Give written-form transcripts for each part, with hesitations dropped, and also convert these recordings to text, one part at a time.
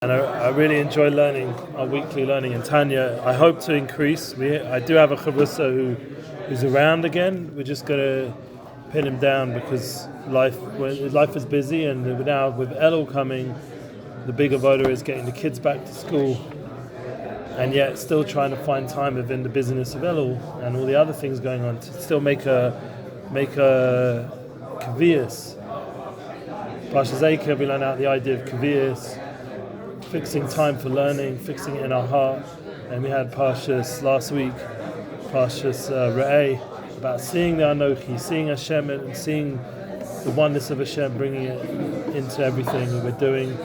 And I really enjoy learning our weekly learning in Tanya. I hope to increase. I do have a chavrusa who's around again. We're just going to pin him down because life is busy, and now with Elul coming, the big avoda is getting the kids back to school, and yet still trying to find time within the busyness of Elul and all the other things going on to still make a kaviyas. Pasha Zeika, we learn out the idea of kaviyas, fixing time for learning, fixing it in our heart. And we had Parshas last week, Parshas Re'eh, about seeing the Anochi, seeing Hashem and seeing the oneness of Hashem, bringing it into everything that we're doing.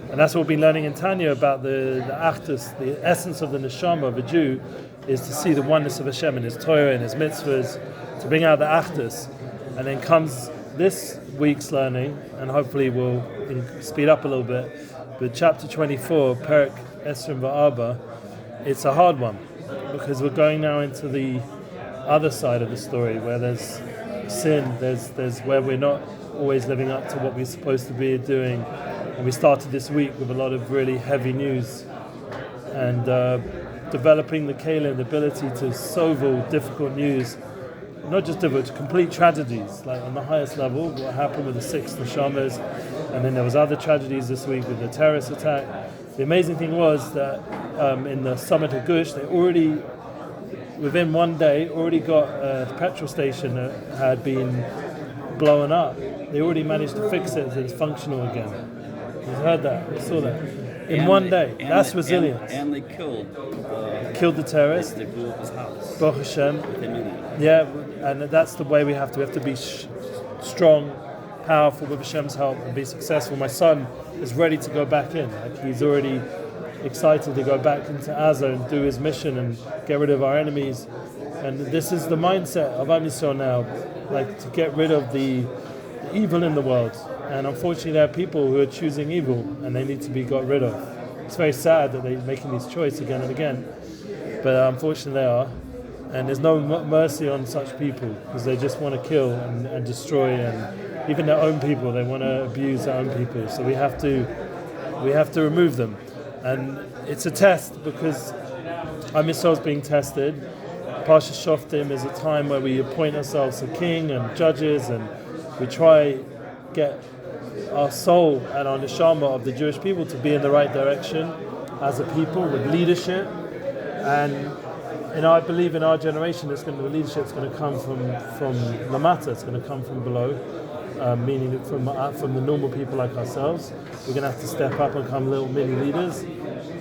And that's what we've been learning in Tanya about the Achdut, the essence of the neshama of a Jew, is to see the oneness of Hashem in His Torah, in His mitzvahs, to bring out the Achdut. And then comes this week's learning, and hopefully we'll speed up a little bit. But chapter 24, Perek 24, it's a hard one because we're going now into the other side of the story where there's sin, there's where we're not always living up to what we're supposed to be doing. And we started this week with a lot of really heavy news and developing the kelim, the ability to Soulful difficult news, not just difficult, complete tragedies, like on the highest level, what happened with the 6 neshamas, and then there was other tragedies this week with the terrorist attack. The amazing thing was that in the summit of Gush, they already, within one day, got the petrol station that had been blown up. They already managed to fix it so it's functional again. You heard that, you saw that. In one day, that's resilience. And they killed the terrorist. They blew up his house. BORUCH Hashem. Yeah, and that's the way we have to. We have to be strong, powerful with Hashem's help and be successful. My son is ready to go back in. Like he's already excited to go back into Gaza and do his mission and get rid of our enemies. And this is the mindset of YISRAEL now, like to get rid of the evil in the world. And unfortunately there are people who are choosing evil and they need to be got rid of. It's very sad that they're making these choices again and again, but unfortunately they are. And there's no mercy on such people because they just want to kill and destroy, and even their own people, they want to abuse their own people. So we have to remove them. And it's a test because YISRAEL is being tested. Parsha Shoftim is a time where we appoint ourselves a king and judges, and we try get our soul and our neshama of the Jewish people to be in the right direction as a people with leadership. And I believe in our generation, the leadership is going to come from lamata. It's going to come from below, meaning from the normal people like ourselves. We're going to have to step up and become little mini leaders,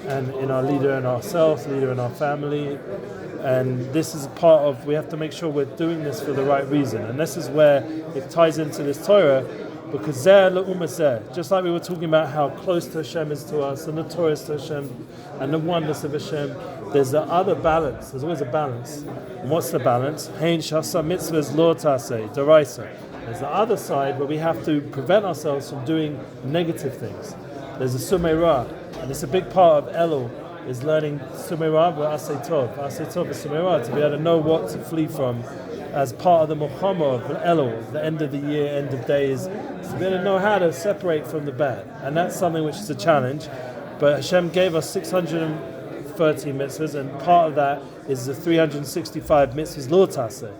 and in our leader in ourselves, leader in our family. And this is part of, we have to make sure we're doing this for the right reason. And this is where it ties into this Torah, because zeh le'umah zeh, just like we were talking about how close to Hashem is to us, and the Torah is to Hashem, and the oneness of Hashem, there's the other balance. There's always a balance. And what's the balance? Hein shasa mitzvahs lo taseh, deraisa. There's the other side where we have to prevent ourselves from doing negative things. There's a sumei ra, and it's a big part of Elul, is learning sumei ra v'asei tov. Asei tov is sumei ra, to be able to know what to flee from as part of the Muhammad of Elul, the end of the year, end of days, to be able to know how to separate from the bad. And that's something which is a challenge. But Hashem gave us 630 mitzvahs, and part of that is the 365 mitzvahs lo taseh,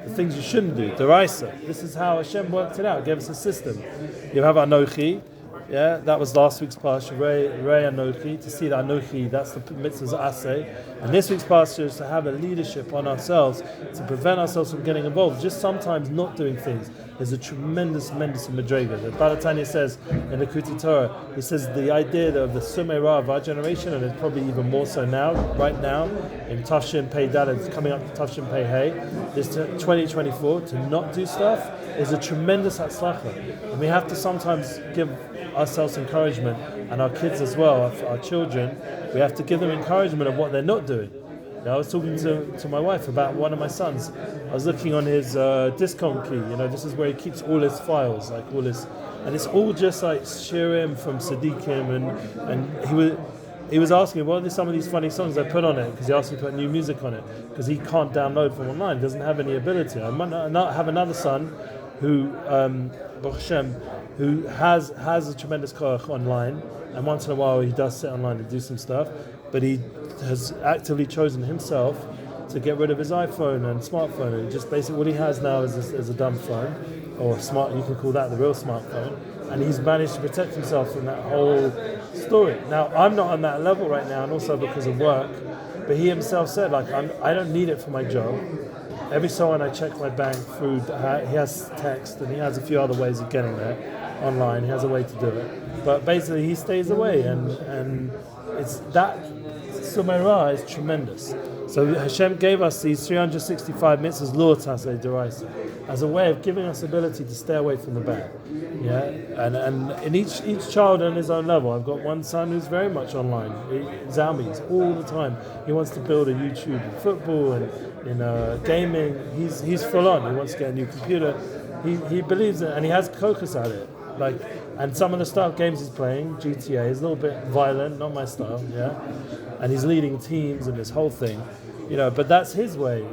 the things you shouldn't do, deraisa. This is how Hashem worked it out, gave us a system. You have Anochi. Yeah, that was last week's parsha, Rei Anochi, to see that Anochi, that's the mitzvah's aseh. And this week's parsha is to have a leadership on ourselves, to prevent ourselves from getting involved. Just sometimes not doing things. There's a tremendous madrega. The Baal Tanya says in the Kuti Torah, he says the idea of the sumei ra of our generation, and it's probably even more so now, right now, in Tafshin Pei Dalet, coming up to Tafshin Pei Hey, this 2024, to not do stuff is a tremendous hatzlacha. And we have to sometimes give ourselves encouragement, and our kids as well, our children, we have to give them encouragement of what they're not doing. I was talking to my wife about one of my sons. I was looking on his discount key. This is where he keeps all his files, like all his, and it's all just like shirim from Tzaddikim, and he was asking me, what are some of these funny songs I put on it, because he asked me to put new music on it, because he can't download from online, he doesn't have any ability. I might not have another son who, Baruch Hashem, who has a tremendous koach online, and once in a while he does sit online and do some stuff, but he has actively chosen himself to get rid of his iPhone and smartphone, and just basically what he has now is a dumb phone, or smart, you can call that the real smartphone, and he's managed to protect himself from that whole story. Now, I'm not on that level right now, and also because of work, but he himself said, like, I don't need it for my job. Every so on I check my bank through, he has text, and he has a few other ways of getting there online, he has a way to do it. But basically he stays away, and it's that Sumeirah is tremendous. So Hashem gave us these 365 mitzvahs, l'otasei d'oraisa, as a way of giving us ability to stay away from the bad. Yeah, and in each child on his own level. I've got one son who's very much online. Zalmi's all the time. He wants to build a YouTube in football and in gaming. He's full on. He wants to get a new computer. He believes it, and he has focus at it. And some of the style games he's playing, GTA, is a little bit violent, not my style. Yeah, and he's leading teams and this whole thing. But that's his way,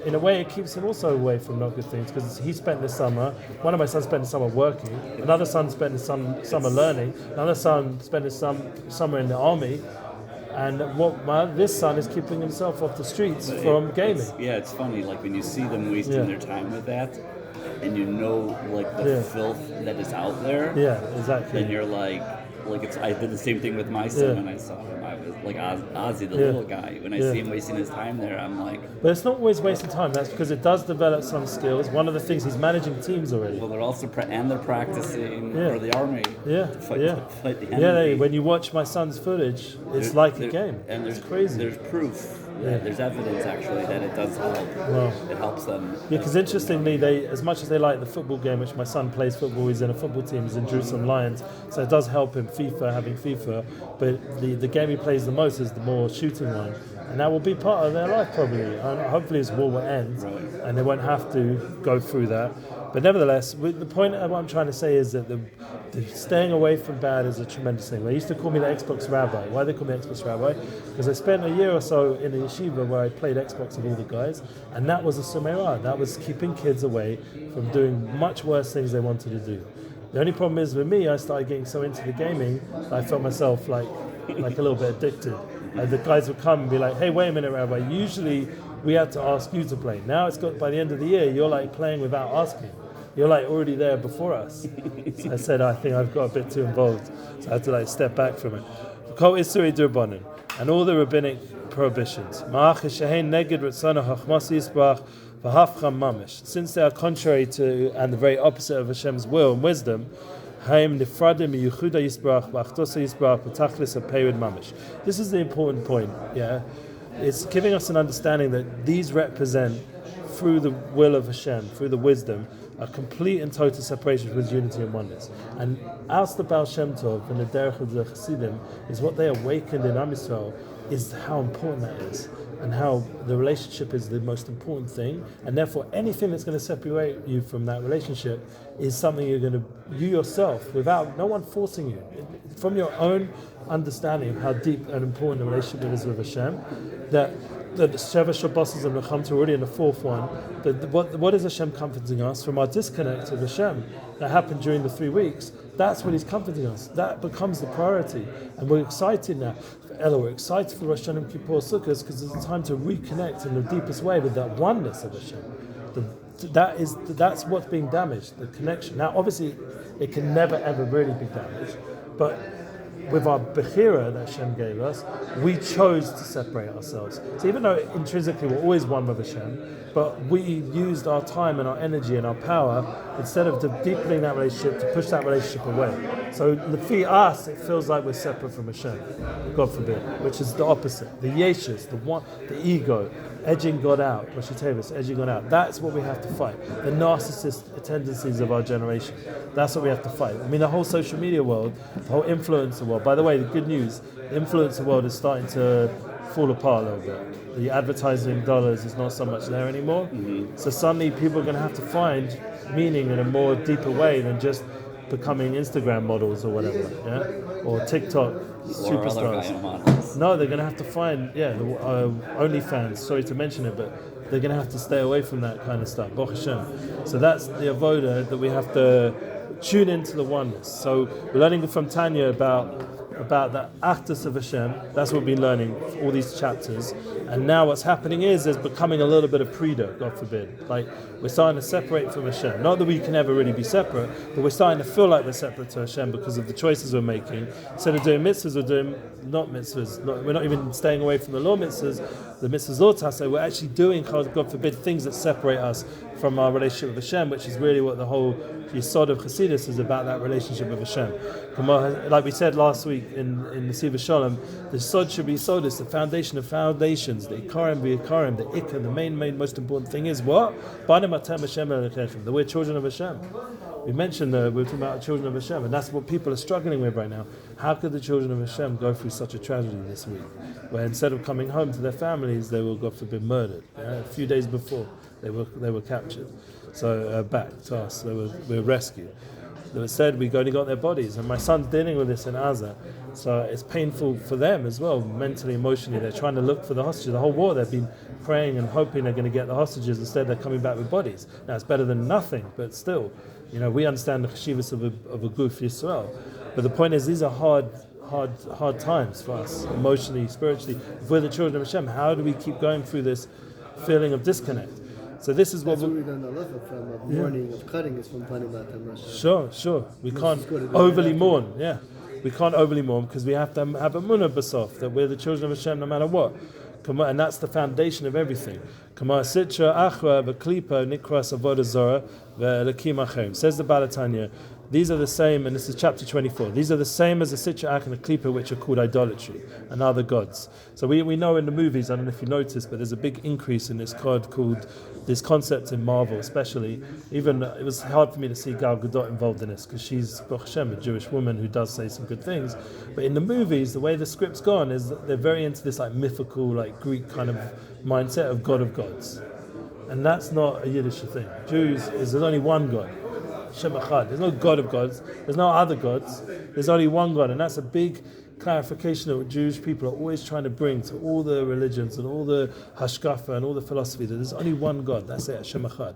In a way, it keeps him also away from not good things, because he spent this summer, one of my sons spent the summer working, another son spent the summer learning, another son spent his summer in the army, and this son is keeping himself off the streets from gaming. It's funny, like when you see them wasting their time with that, and the filth that is out there. Yeah, exactly. Then you're like I did the same thing with my son when I saw him. I was like Ozzy, the little guy. When I see him wasting his time there, I'm like. But it's not always wasting time. That's because it does develop some skills. One of the things, he's managing teams already. Well, they're also they're practicing for the army. Yeah, to fight the enemy. When you watch my son's footage, it's like a game. And it's crazy. There's proof. There's evidence actually that it does help. Well, it helps them. Yeah, because interestingly, they, as much as they like the football game, which my son plays football, he's in a football team, he's in Jerusalem Lions, so it does help him having FIFA. But the game he plays the most is the more shooting one, and that will be part of their life probably. And hopefully, this war will end, and they won't have to go through that. But nevertheless, the point of what I'm trying to say is that the staying away from bad is a tremendous thing. They used to call me the Xbox Rabbi. Why they call me Xbox Rabbi? Because I spent a year or so in a yeshiva where I played Xbox with all the guys, and that was a sumeirah. That was keeping kids away from doing much worse things they wanted to do. The only problem is with me, I started getting so into the gaming, I felt myself like a little bit addicted. The guys would come and be like, "Hey, wait a minute, Rabbi. Usually we had to ask you to play. Now it's got by the end of the year, you're like playing without asking. You're like already there before us." So I said, I think I've got a bit too involved, so I had to step back from it. Kol Isuri Durbanan, and all the rabbinic prohibitions. Since they are contrary to and the very opposite of Hashem's will and wisdom, this is the important point. Yeah, it's giving us an understanding that these represent, through the will of Hashem, through the wisdom, a complete and total separation with unity and oneness. And as the Baal Shem Tov and the Derech of the Chasidim is what they awakened in Am Yisrael, is how important that is, and how the relationship is the most important thing, and therefore anything that's going to separate you from that relationship is something you're going to, you yourself, without no one forcing you, from your own understanding of how deep and important the relationship is with Hashem, that the Sheva Shabbos and Mechamta already in the fourth one. What is Hashem comforting us from our disconnect with Hashem that happened during the 3 weeks? That's what He's comforting us. That becomes the priority, and we're excited now. Elul, we're excited for Rosh Hashanah, Kippur, Sukkot, because it's a time to reconnect in the deepest way with that oneness of Hashem. That's what's being damaged, the connection. Now, obviously, it can never ever really be damaged, but with our Bechira that Hashem gave us, we chose to separate ourselves. So even though intrinsically we're always one with Hashem, but we used our time and our energy and our power, instead of deepening that relationship, to push that relationship away. So for us, it feels like we're separate from Hashem, God forbid, which is the opposite. The yeshus, the ego, edging God out, edging God out. That's what we have to fight. The narcissist tendencies of our generation. That's what we have to fight. I mean, the whole social media world, the whole influencer world. By the way, the good news, the influencer world is starting to fall apart a little bit. The advertising dollars is not so much there anymore. Mm-hmm. So suddenly people are going to have to find meaning in a more deeper way than just becoming Instagram models or whatever, yeah, or TikTok superstars. No, they're going to have to find, the OnlyFans. Sorry to mention it, but they're going to have to stay away from that kind of stuff. Baruch Hashem. So that's the avoda that we have to tune into the oneness. So we're learning from Tanya about the Achdut of Hashem. That's what we've been learning for all these chapters. And now what's happening is there's becoming a little bit of prida, God forbid. Like we're starting to separate from Hashem. Not that we can ever really be separate, but we're starting to feel like we're separate to Hashem because of the choices we're making. Instead of doing mitzvahs, we're doing not mitzvahs. We're not even staying away from the law mitzvahs, the mitzvahs law tasa. We're actually doing, God forbid, things that separate us from our relationship with Hashem, which is really what the whole Yisod of Chassidus is about, that relationship with Hashem. Like we said last week in the Sefer Shalom, the Sod should be Sodus, the foundation of foundations, the Ikarim v'Ikarim, the Ikar, the main most important thing is what? That we're children of Hashem. We mentioned we're talking about children of Hashem, and that's what people are struggling with right now. How could the children of Hashem go through such a tragedy this week, where instead of coming home to their families, they were, God forbid, murdered? A few days before, they were captured. So back to us, they were rescued. They were said we only got their bodies, and my son's dealing with this in Gaza, so it's painful for them as well, mentally, emotionally. They're trying to look for the hostages. The whole war, they've been praying and hoping they're going to get the hostages. Instead, they're coming back with bodies. Now, it's better than nothing, but still, we understand the cheshivas of a guf YISRAEL. But the point is, these are hard times for us, emotionally, spiritually. If we're the children of Hashem, how do we keep going through this feeling of disconnect? So this is what we done from mourning, of cutting is from Panimat and MASHA. Sure. We can't overly mourn. Yeah, we can't overly mourn because we have to have a munah basof that we're the children of Hashem no matter what. And that's the foundation of everything. Sitra achra v'klipa nikras avodah zara v'elakim achim. Says the Baal Tanya. These are the same, and this is chapter 24. These are the same as the Sitra Ach and the Klipa, which are called idolatry and other gods. So we know in the movies, I don't know if you noticed, but there's a big increase in this this concept in Marvel, especially. Even it was hard for me to see Gal Gadot involved in this because she's Baruch Hashem, a Jewish woman who does say some good things. But in the movies, the way the script's gone is that they're very into this like mythical, like Greek kind of mindset of God of gods, and that's not a Yiddish thing. There's only one God. Shem Echad. There's no God of gods. There's no other gods. There's only one God, and that's a big clarification of what Jewish people are always trying to bring to all the religions and all the hashkafa and all the philosophy. That there's only one God. That's it. Shem Echad.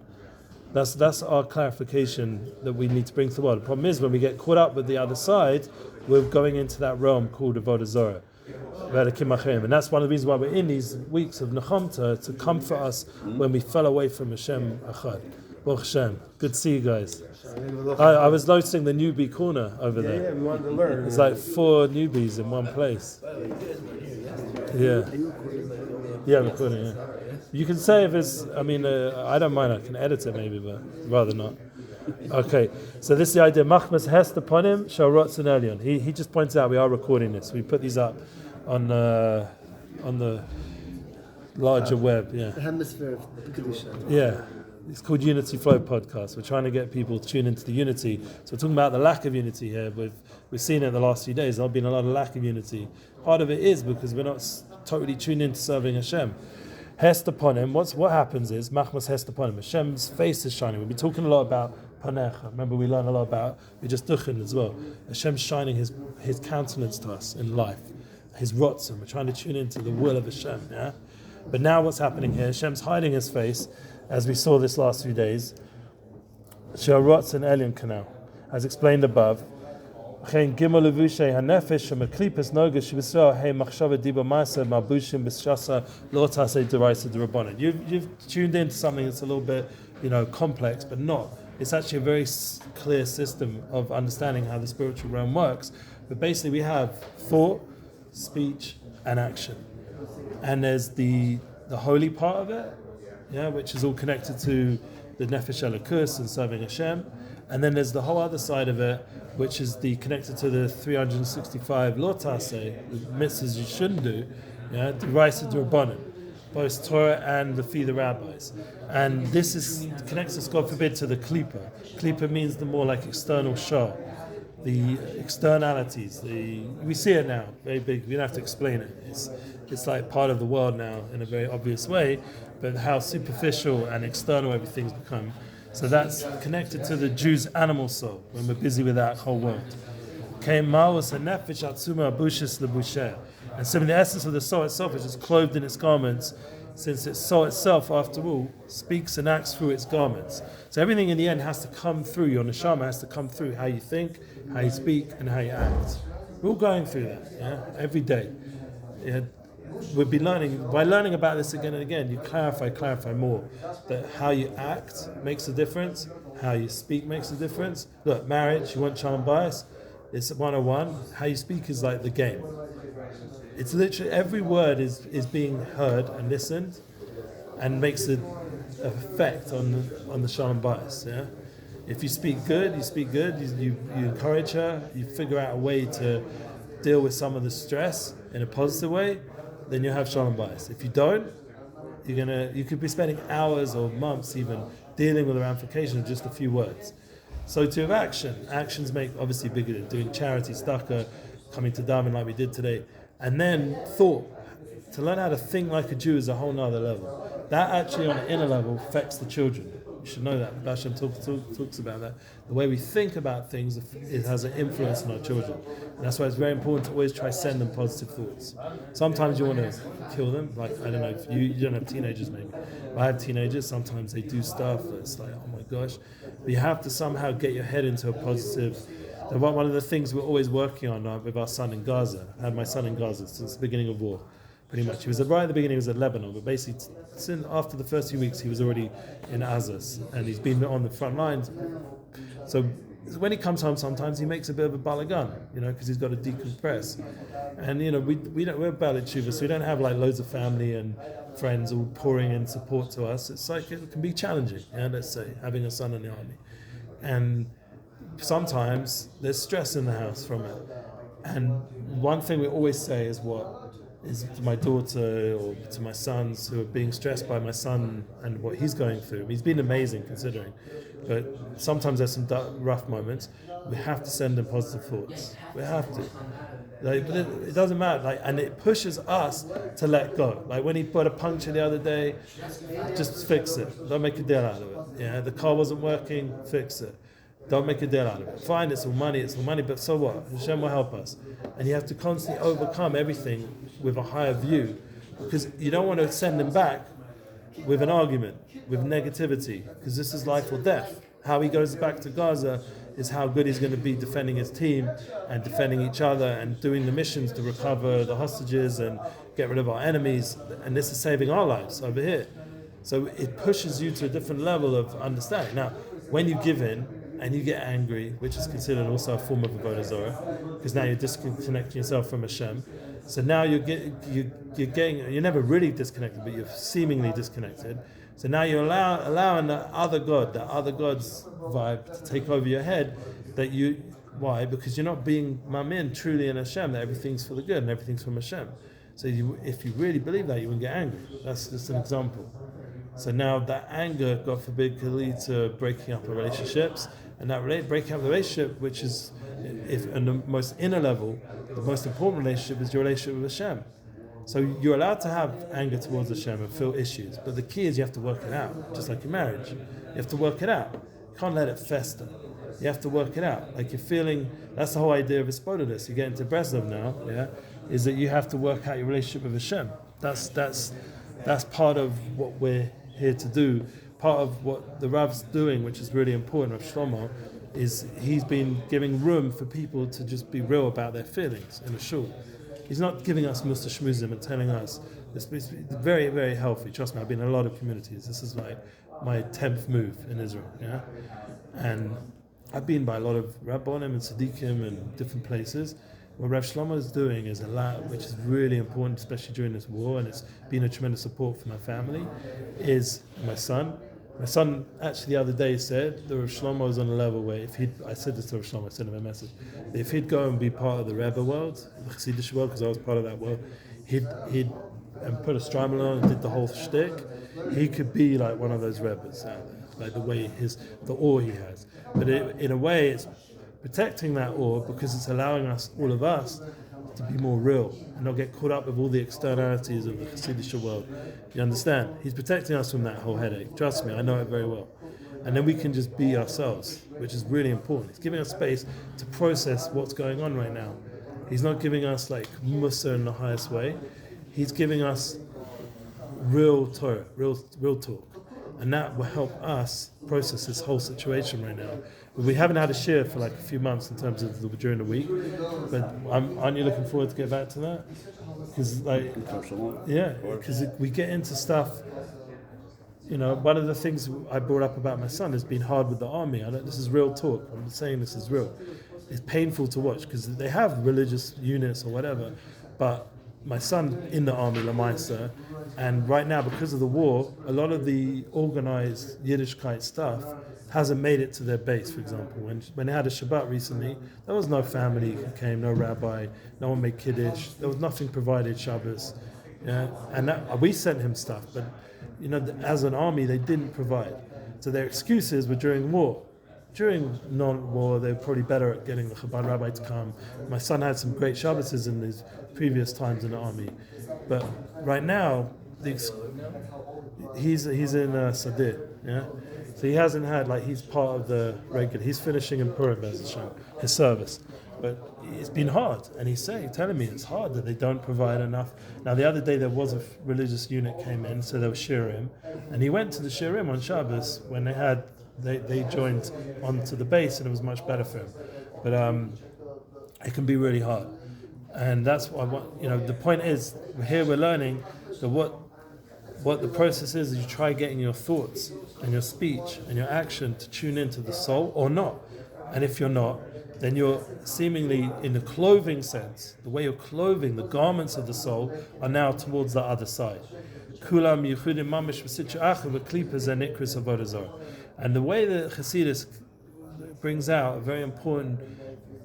That's our clarification that we need to bring to the world. The problem is when we get caught up with the other side, we're going into that realm called Avodah Zarah. And that's one of the reasons why we're in these weeks of Nechamta, to comfort us when we fell away from Hashem Echad. Baruch Hashem. Good to see you guys. I was noticing the newbie corner over there. Yeah, we wanted to learn. It's like 4 newbies in one place. Yeah. Yeah, recording, yeah. You can say if it's, I don't mind, I can edit it maybe, but rather not. Okay, so this is the idea. Machmas hest upon him, Sharot and Elion. He just points out we are recording this. We put these up on the larger web, yeah. The hemisphere of Kedusha. Yeah. It's called Unity Flow Podcast. We're trying to get people to tune into the unity. So we're talking about the lack of unity here. We've seen it the last few days. There's been a lot of lack of unity. Part of it is because we're not totally tuned into serving Hashem. Hest upon him. What happens is Machmas hest upon him. Hashem's face is shining. We've been talking a lot about Panecha. Remember we learned a lot about Duchen as well. Hashem's shining his countenance to us in life. His rotzen. We're trying to tune into the will of Hashem. Yeah. But now what's happening here? Hashem's hiding his face. As we saw this last few days, Shirat and Elion canal, as explained above. You've tuned into something that's a little bit, complex, but not. It's actually a very clear system of understanding how the spiritual realm works. But basically, we have thought, speech, and action, and there's the holy part of it. Yeah, which is all connected to the Nefesh Elokus and serving Hashem. And then there's the whole other side of it, which is connected to the 365 Lo Taseh, the mitzvahs you shouldn't do, the Raisa D'Rabbanan, both Torah and the Feed the Rabbis. And this connects us, God forbid, to the Klipa. Klipa means the more like external shah, the externalities. We see it now, very big. We don't have to explain it. It's like part of the world now in a very obvious way, but how superficial and external everything's become. So that's connected to the Jew's animal soul when we're busy with that whole world. And so the essence of the soul itself is just clothed in its garments, since its soul itself, after all, speaks and acts through its garments. So everything in the end has to come through. Your neshama has to come through how you think, how you speak, and how you act. We're all going through that, every day. We'll be learning, by learning about this again and again, you clarify more. That how you act makes a difference, how you speak makes a difference. Look, marriage, you want shalom bayis, it's 101. How you speak is like the game. It's literally, every word is being heard and listened and makes an effect on the shalom bayis, If you speak good, you encourage her, you figure out a way to deal with some of the stress in a positive way, then you have shalom bayis. If you don't, you could be spending hours or months even dealing with the ramifications of just a few words. So to have actions make obviously bigger, doing charity, tzedakah, coming to daven like we did today, and then thought. To learn how to think like a Jew is a whole nother level. That actually on an inner level affects the children. You should know that. Hashem talks about that. The way we think about things, it has an influence on our children. And that's why it's very important to always try to send them positive thoughts. Sometimes you want to kill them. Like, I don't know, if you don't have teenagers maybe. I have teenagers, sometimes they do stuff that's like, oh my gosh. But you have to somehow get your head into a positive. One of the things we're always working on with our son in Gaza. I had my son in Gaza since the beginning of war. Pretty much. He was right at the beginning, he was at Lebanon, but basically after the first few weeks he was already in Avodas, and he's been on the front lines. So when he comes home sometimes he makes a bit of a balagan, because he's got to decompress. And we're Baalei Tshuva, so we don't have like loads of family and friends all pouring in support to us. It's like it can be challenging, let's say, having a son in the army. And sometimes there's stress in the house from it. And one thing we always say is to my daughter or to my sons who are being stressed by my son and what he's going through. He's been amazing considering, but sometimes there's some rough moments. We have to send them positive thoughts. We have to. It doesn't matter, and it pushes us to let go. Like when he put a puncture the other day, just fix it. Don't make a deal out of it. The car wasn't working, fix it. Don't make a deal out of it. Fine, it's all money, but so what? Hashem will help us. And you have to constantly overcome everything with a higher view, because you don't want to send them back with an argument, with negativity, because this is life or death. How he goes back to Gaza is how good he's going to be defending his team and defending each other and doing the missions to recover the hostages and get rid of our enemies. And this is saving our lives over here. So it pushes you to a different level of understanding. Now, when you give in, and you get angry, which is considered also a form of Avodah Zarah, because now you're disconnecting yourself from Hashem. So now you're never really disconnected, but you're seemingly disconnected. So now you're allowing the other God's vibe to take over your head. Why? Because you're not being mamin truly in Hashem, that everything's for the good and everything's from Hashem. So if you really believe that, you wouldn't get angry. That's just an example. So now that anger, God forbid, could lead to breaking up of relationships, and that breaking up the relationship, which is, if on the most inner level, the most important relationship is your relationship with Hashem. So you're allowed to have anger towards Hashem and feel issues, but the key is you have to work it out, just like in marriage. You have to work it out. You can't let it fester. You have to work it out. Like you're feeling, that's the whole idea of Spodolus. You get into Breslov now, is that you have to work out your relationship with Hashem. That's part of what we're here to do. Part of what the Rav's doing, which is really important, Rav Shlomo, is he's been giving room for people to just be real about their feelings in the shul. He's not giving us Musta Shmuzim and telling us, it's very, very healthy. Trust me, I've been in a lot of communities. This is like my 10th move in Israel, and I've been by a lot of Rabbonim and Tzaddikim and different places. What Rav Shlomo is doing is a lot, which is really important, especially during this war, and it's been a tremendous support for my family, is my son. My son actually the other day said that Rav Shlomo is on a level where I said this to Rav Shlomo, I sent him a message, that if he'd go and be part of the Rebbe world, the Chasidic world, because I was part of that world, he'd put a Strymon on and did the whole shtick, he could be like one of those Rebbes out there, like the way the awe he has. But in a way, it's protecting that awe because it's allowing all of us, to be more real and not get caught up with all the externalities of the Hasidic world. You understand? He's protecting us from that whole headache. Trust me, I know it very well. And then we can just be ourselves, which is really important. He's giving us space to process what's going on right now. He's not giving us like Musa in the highest way. He's giving us real Torah, real talk. And that will help us process this whole situation right now. We haven't had a share for like a few months in terms of during the week, but aren't you looking forward to get back to that? Because because we get into stuff. You know, one of the things I brought up about my son has been hard with the army. This is real talk. I'm saying this is real. It's painful to watch because they have religious units or whatever, but my son in the army, Lamaisa, and right now because of the war, a lot of the organized Yiddishkeit stuff hasn't made it to their base. For example, when they had a Shabbat recently, there was no family who came, no rabbi, no one made Kiddush, there was nothing provided Shabbos. Yeah, and we sent him stuff, but you know, as an army, they didn't provide. So their excuses were during war. During non-war, they were probably better at getting the Chabad rabbi to come. My son had some great Shabbos in his previous times in the army. But right now, he's in Sadir, yeah? So he hasn't had, he's part of the regular, he's finishing in Perek, his service. But it's been hard, and he's telling me it's hard that they don't provide enough. Now the other day there was a religious unit came in, so there was Shirim, and he went to the Shirim on Shabbos when they joined onto the base, and it was much better for him. But it can be really hard, and that's what I want. You know, the point is here we're learning that what the process is you try getting your thoughts and your speech and your action to tune into the soul or not, and if you're not, then you're seemingly, in the clothing sense, the way you're clothing, the garments of the soul are now towards the other side. And the way that Chassidus brings out a very important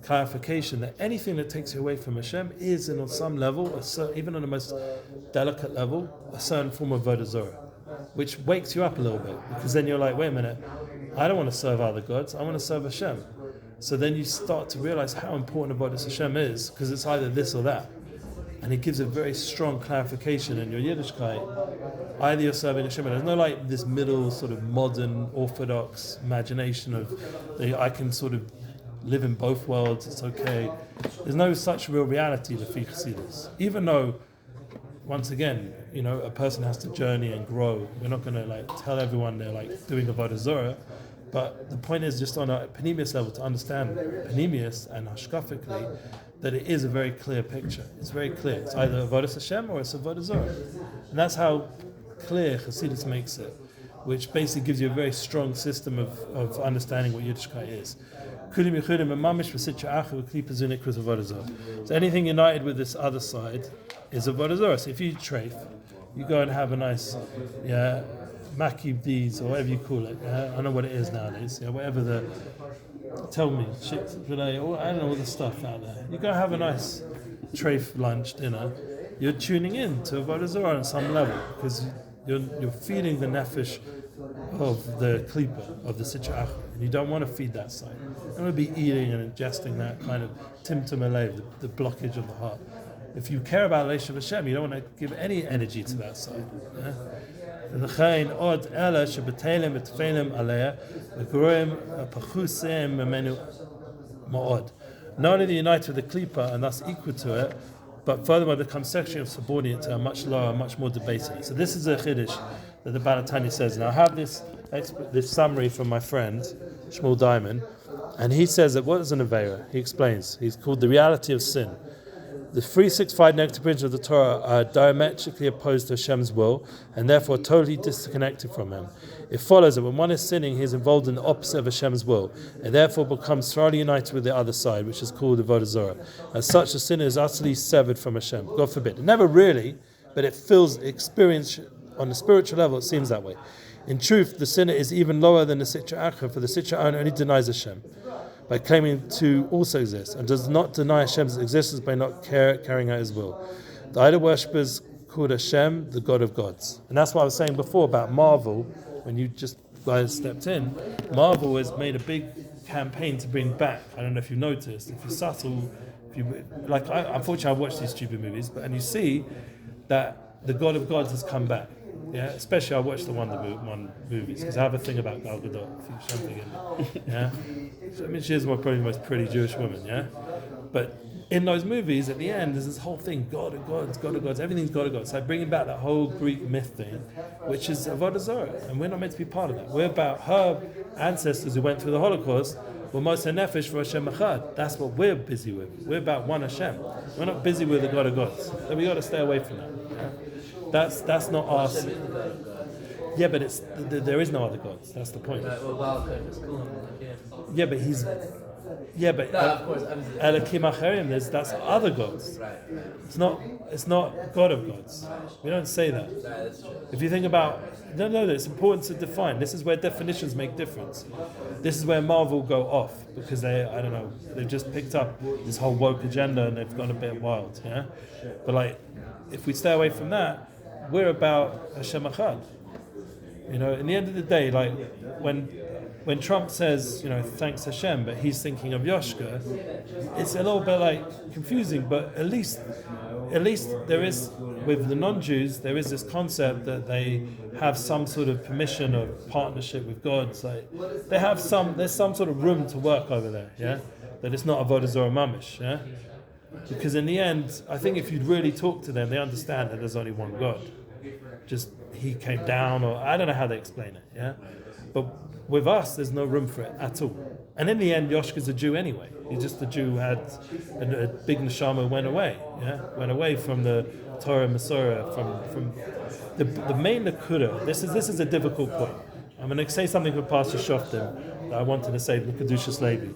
clarification that anything that takes you away from Hashem is, on some level, even on the most delicate level, a certain form of Avodah Zarah, which wakes you up a little bit, because then you're like, wait a minute, I don't want to serve other gods, I want to serve Hashem. So then you start to realize how important Avodas Hashem is, because it's either this or that. And it gives a very strong clarification in your Yiddishkeit. Either you're serving Hashem, and there's no this middle sort of modern orthodox imagination of I can sort of live in both worlds, it's okay. There's no such real reality to Chassidus. Even though, once again, you know, a person has to journey and grow. We're not going to tell everyone they're doing Avodah Zarah. But the point is just on a panemius level to understand panemius and hashkafically that it is a very clear picture. It's very clear. It's either Avodas Hashem or it's Avodah Zarah. And that's how clear Chassidus makes it, which basically gives you a very strong system of understanding what Yiddishkeit is. So anything united with this other side is Avodah Zarah. So if you treif, you go and have a nice, Maki D's or whatever you call it. I don't know what it is nowadays. Whatever tell me, shit, I don't know all the stuff out there. You go have a nice treif lunch, dinner. You're tuning in to Avodah Zarah on some level because you're feeding the nefesh of the klipa, of the sitra, and you don't want to feed that side. You don't want to be eating and ingesting that kind of timtum alev, the blockage of the heart. If you care about Eliezer Hashem, you don't want to give any energy to that side. Yeah? ולכן עוד אלה שבטלים ותפלים עליה וגורם פחוסיהם ממנו מאוד. Not only united with the klipa and thus equal to it, but furthermore become sexually subordinate to a much lower, much more debasing. So this is a chiddush that the Baal Tanya says. Now I have this summary from my friend Shmuel Diamond, and he says that what is an Aveira? He explains. He's called the reality of sin. The 365 negative principles of the Torah are diametrically opposed to Hashem's will and therefore totally disconnected from Him. It follows that when one is sinning, he is involved in the opposite of Hashem's will and therefore becomes thoroughly united with the other side, which is called Avodah Zarah. As such, the sinner is utterly severed from Hashem. God forbid. Never really, but it feels experience on the spiritual level. It seems that way. In truth, the sinner is even lower than the Sitra Achra, for the Sitra only denies Hashem by claiming to also exist, and does not deny Hashem's existence by not carrying out His will. The idol worshippers called Hashem the God of gods. And that's what I was saying before about Marvel, when you just guys stepped in. Marvel has made a big campaign to bring back, I don't know if you've noticed, if you're subtle, unfortunately I've watched these stupid movies, and you see that the God of gods has come back. Yeah, especially I watch the Wonder Woman movies because I have a thing about Gal Gadot. I think something in it. Yeah, I mean she is probably the most pretty Jewish woman. Yeah, but in those movies, at the end, there's this whole thing, God of gods, God of gods, everything's God of gods. So bringing back that whole Greek myth thing, which is Avodah Zarah, and we're not meant to be part of that. We're about her ancestors who went through the Holocaust, were Moshe Nefesh for Hashem Echad. That's what we're busy with. We're about one Hashem. We're not busy with the God of gods. So we got to stay away from that. Yeah? That's not us. Yeah, but there is no other gods. That's the point. Yeah, but he's... Yeah, but Elokim Acherim, that's other gods. It's not God of gods. We don't say that. If you think about, no, it's important to define. This is where definitions make difference. This is where Marvel go off because they've just picked up this whole woke agenda and they've gone a bit wild. Yeah, but like, if we stay away from that, we're about Hashem Echad. In the end of the day, like when Trump says, thanks Hashem, but he's thinking of Yoshka, it's a little bit like confusing, but at least there is, with the non-Jews, there is this concept that they have some sort of permission of partnership with God. So there's some sort of room to work over there, yeah? That it's not Avodah Zarah mamish, yeah? Because in the end, I think if you'd really talk to them, they understand that there's only one God. Just he came down, or I don't know how they explain it, yeah? But with us, there's no room for it at all. And in the end, Yoshka's a Jew anyway. He's just a Jew who had a big neshama, went away from the Torah and Masorah, from the main Nakuda. This is a difficult point. I'm going to say something with Pastor Shoftim that I wanted to say, the Kedushas Levi.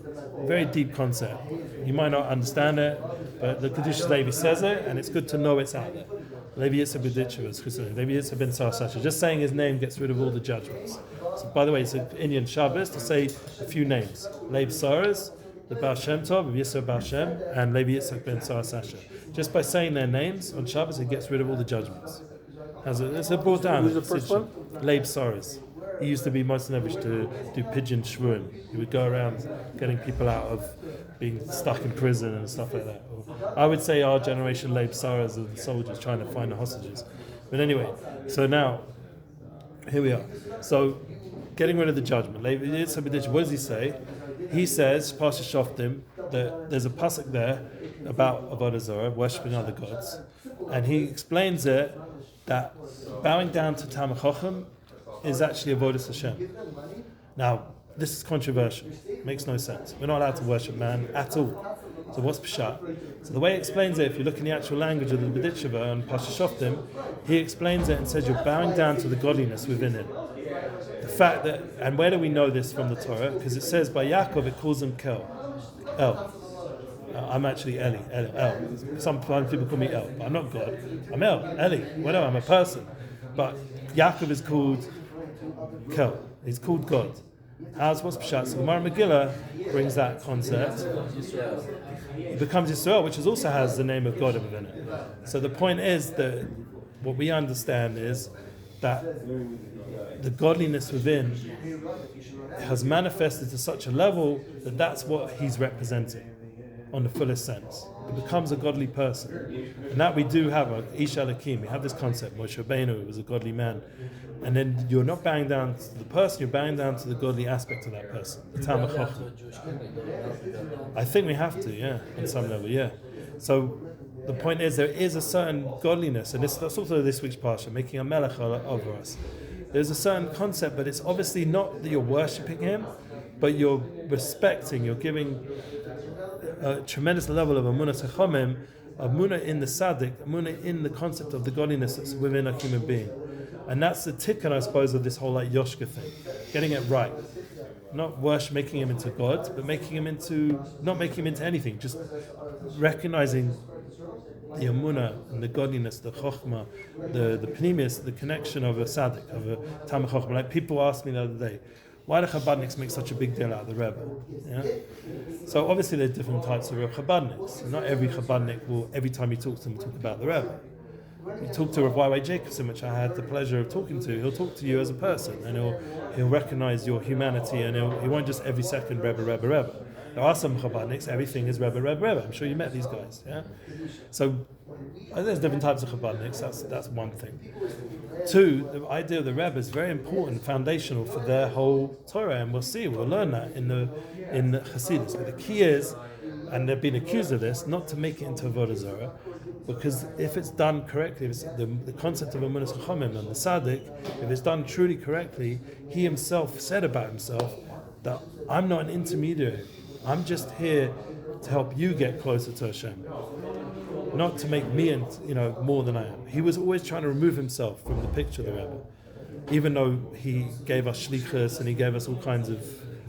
Very deep concept. You might not understand it, but the Kedushas Levi says it, and it's good to know it's out there. Levi Yitzchak Levi Yitzchak ben Sarasasha. Just saying his name gets rid of all the judgments. So, by the way, it's an Indian Shabbos to say a few names. Leib Saras, the Baal Shem Tov, Yisrael Baal Shem, and Levi Yitzchak ben Sarasasha. Just by saying their names on Shabbos, it gets rid of all the judgments. It's brought down. Who's the first one? Leib Saras. He used to be most nervous to do pigeon shvuim. He would go around getting people out of being stuck in prison and stuff like that. I would say our generation Leib Saras are the soldiers trying to find the hostages. But anyway, so now, here we are. So, getting rid of the judgment. What does he say? He says, Pasha Shoftim, that there's a pasuk there about Avodah Zarah, worshipping other gods. And he explains it that bowing down to Talmid Chacham is actually Avodas Hashem. Now, this is controversial. It makes no sense. We're not allowed to worship man at all. So what's Pshat? So the way he explains it, if you look in the actual language of the B'ditcheva and Pasha Shoftim, he explains it and says you're bowing down to the godliness within him. The fact that, and where do we know this from the Torah? Because it says by Yaakov it calls him El. I'm actually Eli, El. Sometimes people call me El, but I'm not God. I'm Eli, whatever, I'm a person. But Yaakov is called Kel. He's called God. What's Pshat? So Gemara Megillah brings that concept. It becomes Yisrael, which also has the name of God within it. So the point is that what we understand is that the godliness within has manifested to such a level that that's what he's representing on the fullest sense. It becomes a godly person. And that we do have, Ish Alakim, we have this concept, Moshe Rabbeinu was a godly man. And then you're not bowing down to the person, you're bowing down to the godly aspect of that person. The Talmid Chacham. I think we have to, yeah, on some level, yeah. So the point is, there is a certain godliness, and that's also this week's parsha, making a melech over us. There's a certain concept, but it's obviously not that you're worshipping him, but you're respecting, you're giving a tremendous level of amunah techomim, amunah in the tzaddik, amunah in the concept of the godliness that's within a human being. And that's the tikkun, I suppose, of this whole like Yoshka thing, getting it right. Not making him into God, but not making him into anything, just recognizing the amunah and the godliness, the chokhmah, the pnimius, the connection of a tzaddik, of a Talmid Chacham. Like people asked me the other day, why do Chabadniks make such a big deal out of the Rebbe? Yeah? So obviously there's different types of Chabadniks. Not every Chabadnik will, every time you talk to them, talk about the Rebbe. You talk to Rav Y.Y. Jacobson, which I had the pleasure of talking to, he'll talk to you as a person, and he'll recognize your humanity, and he won't just every second Rebbe. There are some Chabadniks, everything is Rebbe. I'm sure you met these guys, yeah? So there's different types of Chabadniks, that's one thing. Two, the idea of the Rebbe is very important, foundational for their whole Torah, and we'll learn that in the Hasidus. But the key is, and they've been accused of this, not to make it into Avodah Zarah, because if it's done correctly, if it's the concept of Emunas Chachamim and the Tzaddik, if it's done truly correctly, he himself said about himself that I'm not an intermediary. I'm just here to help you get closer to Hashem, not to make me more than I am. He was always trying to remove himself from the picture of the Rebbe, even though he gave us shlichus and he gave us all kinds of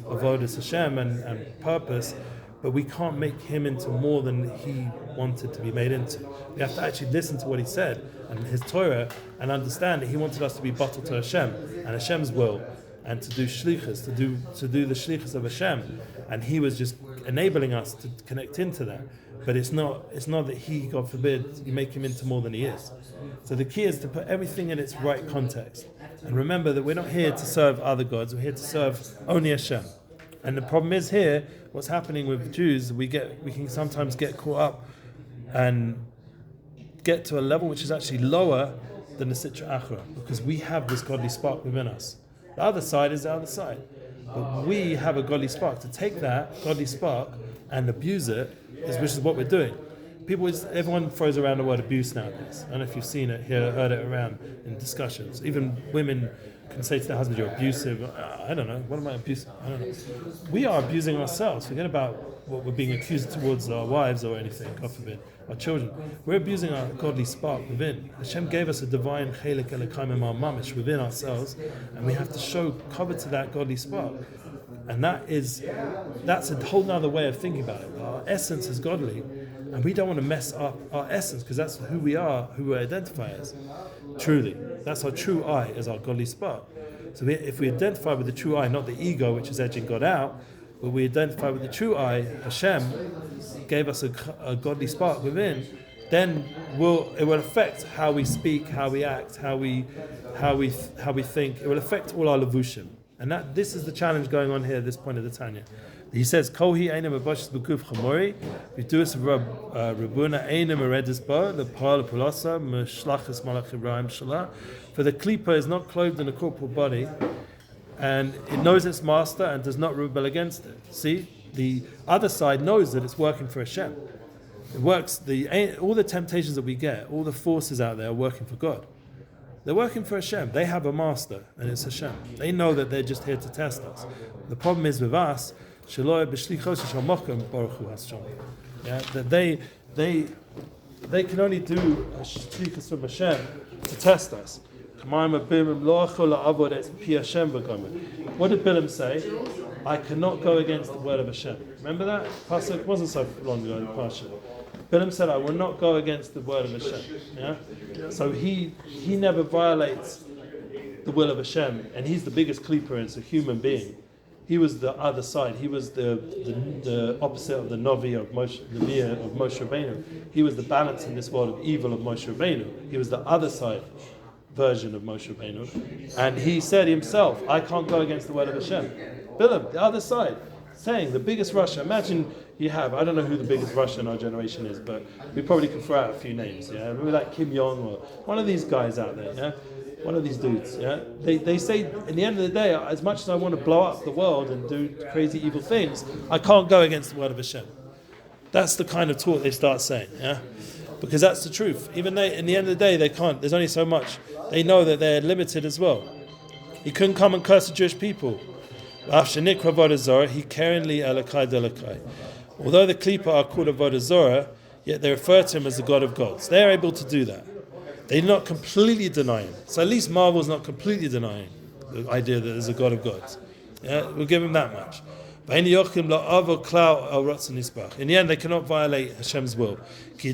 Avodas Hashem and purpose, but we can't make him into more than he wanted to be made into. We have to actually listen to what he said and his Torah and understand that he wanted us to be bottled to Hashem and Hashem's will, and to do shlichus, to do the shlichus of Hashem, and he was just enabling us to connect into that. But it's not that he, God forbid, you make him into more than he is. So the key is to put everything in its right context, and remember that we're not here to serve other gods. We're here to serve only Hashem. And the problem is here, what's happening with Jews, we can sometimes get caught up and get to a level which is actually lower than the Sitra Achra, because we have this godly spark within us. The other side is the other side. But we have a godly spark. To take that godly spark and abuse it, which is what we're doing. Everyone throws around the word abuse nowadays. I don't know if you've seen it, heard it around in discussions. Even women can say to their husband, you're abusive. I don't know. What am I abusing? I don't know. We are abusing ourselves. Forget about what we're being accused towards our wives or anything, God forbid, our children. We're abusing our godly spark within. Hashem gave us a divine chelik elokayim mamish within ourselves, and we have to show cover to that godly spark. And that's a whole other way of thinking about it. Our essence is godly, and we don't want to mess up our essence, because that's who we are, who we identify as. Truly, that's our true I, is our godly spark. So if we identify with the true I, not the ego which is edging God out, but we identify with the true I, Hashem gave us a godly spark within, then it will affect how we speak, how we act, how we think. It will affect all our levushim. And this is the challenge going on here at this point of the Tanya. He says, "Kohi einem abashis b'guf chamori, v'duas rabuna einem eredis ba lepal pulasa m'shlachas malach Ibrahim shalah." For the klipa is not clothed in a corporal body, and it knows its master and does not rebel against it. See, the other side knows that it's working for Hashem. It works. All the temptations that we get, all the forces out there are working for God. They're working for Hashem. They have a master, and it's Hashem. They know that they're just here to test us. The problem is with us, that they can only do a shlichus from Hashem to test us. What did Bilam say? I cannot go against the word of Hashem. Remember that? Pasuk wasn't so long ago in Pasha. Bilam said, I will not go against the word of Hashem. Yeah? So he never violates the will of Hashem, and he's the biggest klipa as a human being. He was the other side. He was the opposite of the Novi of Moshe, the Mia of Moshe Rabbeinu. He was the balance in this world of evil of Moshe Rabbeinu. He was the other side version of Moshe Rabbeinu. And he said himself, I can't go against the word of Hashem. Bilam, the other side, saying the biggest Russia. Imagine you have, I don't know who the biggest Russia in our generation is, but we probably can throw out a few names. Yeah, remember that Kim Jong or one of these guys out there. Yeah, one of these dudes. Yeah, they say in the end of the day, as much as I want to blow up the world and do crazy evil things, I can't go against the word of Hashem. That's the kind of talk they start saying. Yeah, because that's the truth. Even they, in the end of the day, they can't. There's only so much. They know that they're limited as well. He couldn't come and curse the Jewish people. Although the Klipa are called Avodah Zorah, yet they refer to him as the God of gods. They are able to do that. They do not completely deny him. So at least Marvel's not completely denying the idea that there's a God of gods. Yeah, we'll give him that much. In the end, they cannot violate Hashem's will. For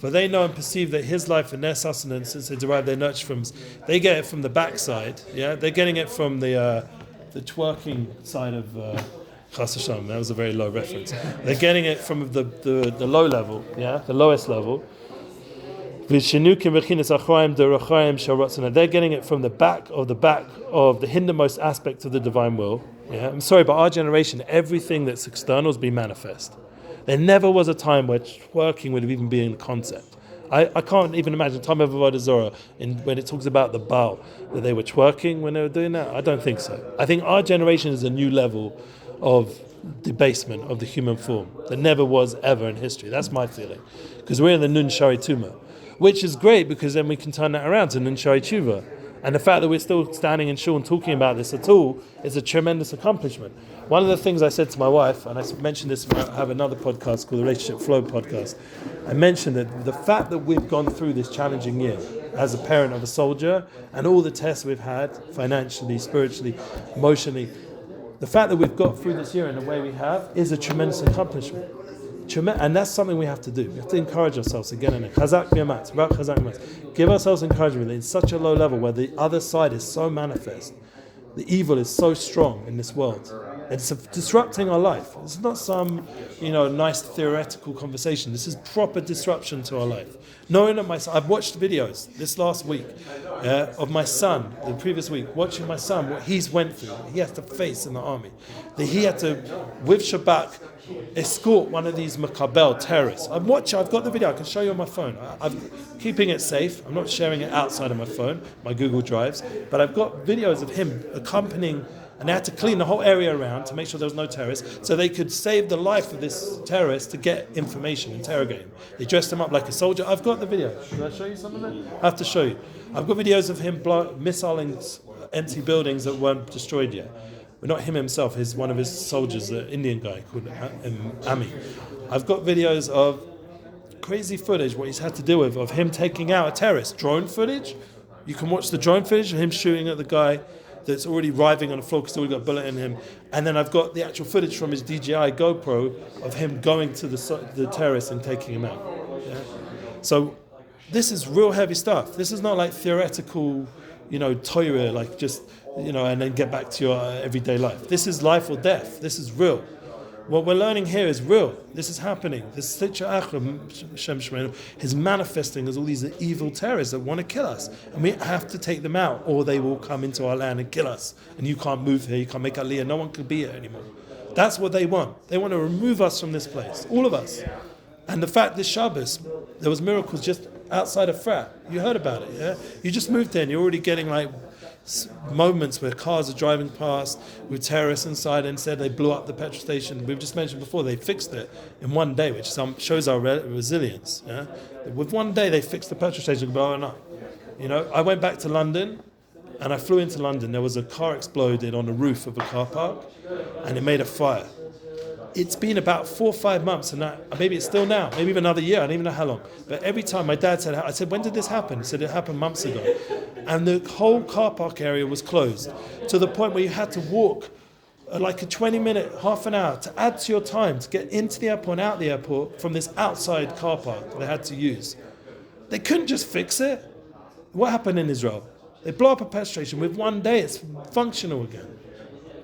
they know and perceive that his life and their sustenance, since they derive their nurture from, they get it from the backside. Yeah, they're getting it from the twerking side of Chasidic. That was a very low reference. They're getting it from the low level. Yeah, the lowest level. They're getting it from the back of the hindermost aspect of the divine will. Yeah? I'm sorry, but our generation, everything that's external has been manifest. There never was a time where twerking would have even been a concept. I can't even imagine time of Avodah Zorah when it talks about the Baal, that they were twerking when they were doing that. I don't think so. I think our generation is a new level of debasement of the human form that never was ever in history. That's my feeling. Because we're in the Nun Shari Tuma, which is great because then we can turn that around to Nun Shari Tshuva. And the fact that we're still standing in shul and talking about this at all is a tremendous accomplishment. One of the things I said to my wife, and I mentioned this, I have another podcast called the Relationship Flow podcast, I mentioned that the fact that we've gone through this challenging year as a parent of a soldier and all the tests we've had financially, spiritually, emotionally, the fact that we've got through this year in the way we have is a tremendous accomplishment. And that's something we have to do. We have to encourage ourselves again and again. Give ourselves encouragement in such a low level where the other side is so manifest. The evil is so strong in this world. It's disrupting our life. It's not some, nice theoretical conversation. This is proper disruption to our life. Knowing that I've watched videos this last week of my son, the previous week, watching my son, what he's went through. He has to face in the army. That he had to, with Shabbat, escort one of these Makabel terrorists. I've got the video, I can show you on my phone. I'm keeping it safe. I'm not sharing it outside of my phone, my Google Drives, but I've got videos of him accompanying, and they had to clean the whole area around to make sure there was no terrorists, so they could save the life of this terrorist to get information, interrogate him. They dressed him up like a soldier. I've got the video. Should I show you some of it? I have to show you. I've got videos of him missiling empty buildings that weren't destroyed yet. Well, not him himself, one of his soldiers, an Indian guy called Ami. I've got videos of crazy footage, what he's had to deal with, of him taking out a terrorist. Drone footage. You can watch the drone footage of him shooting at the guy that's already writhing on the floor because he's already got a bullet in him. And then I've got the actual footage from his DJI GoPro of him going to the terrorist and taking him out. Yeah? So this is real heavy stuff. This is not like theoretical, Torah, like just, and then get back to your everyday life. This is life or death. This is real. What we're learning here is real. This is happening. This Hashem is manifesting as all these evil terrorists that want to kill us. And we have to take them out or they will come into our land and kill us. And you can't move here, you can't make Aliyah, no one can be here anymore. That's what they want. They want to remove us from this place, all of us. And the fact this Shabbos, there was miracles just outside of Frat. You heard about it, yeah? You just moved in, you're already getting like moments where cars are driving past with terrorists inside, and instead they blew up the petrol station. We've just mentioned before, they fixed it in one day, which shows our resilience. Yeah? With one day they fixed the petrol station blowing up. I went back to London and I flew into London. There was a car exploded on the roof of a car park and it made a fire. It's been about 4 or 5 months, and maybe it's still now, maybe even another year, I don't even know how long. But every time my dad said, I said, when did this happen? He said, it happened months ago. And the whole car park area was closed to the point where you had to walk like a 20-minute, half an hour to add to your time to get into the airport and out the airport from this outside car park they had to use. They couldn't just fix it. What happened in Israel? They blow up a petrol station. With one day, it's functional again.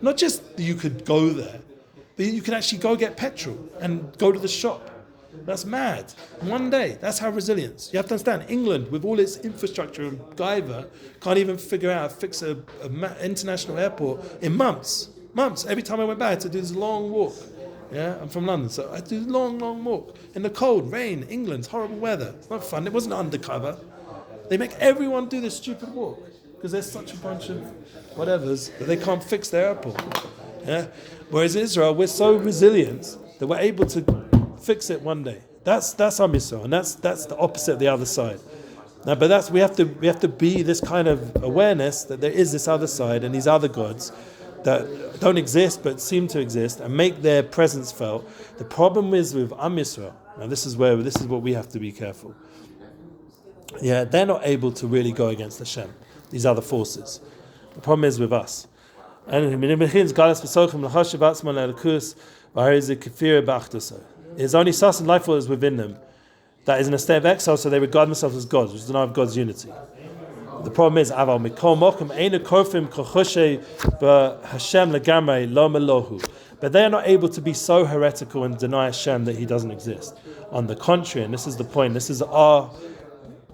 Not just that you could go there, but you can actually go get petrol and go to the shop. That's mad. One day. That's how resilience. You have to understand, England, with all its infrastructure and Gaza, can't even figure out how to fix an international airport in months. Months. Every time I went back, I had to do this long walk. Yeah, I'm from London, so I had to do a long, long walk. In the cold, rain, England, horrible weather. It's not fun. It wasn't undercover. They make everyone do this stupid walk because there's such a bunch of whatevers that they can't fix their airport. Yeah. Whereas in Israel, we're so resilient that we're able to fix it one day. That's Am Yisrael, and that's the opposite of the other side. Now, but we have to be this kind of awareness that there is this other side and these other gods that don't exist but seem to exist and make their presence felt. The problem is with Am Yisrael. Now, this is what we have to be careful. Yeah, they're not able to really go against Hashem. These other forces. The problem is with us. And it's only sus and life is within them that is in a state of exile, so they regard themselves as gods, which is not of God's unity. The problem is, but they are not able to be so heretical and deny Hashem that He doesn't exist. On the contrary, and this is the point, this is our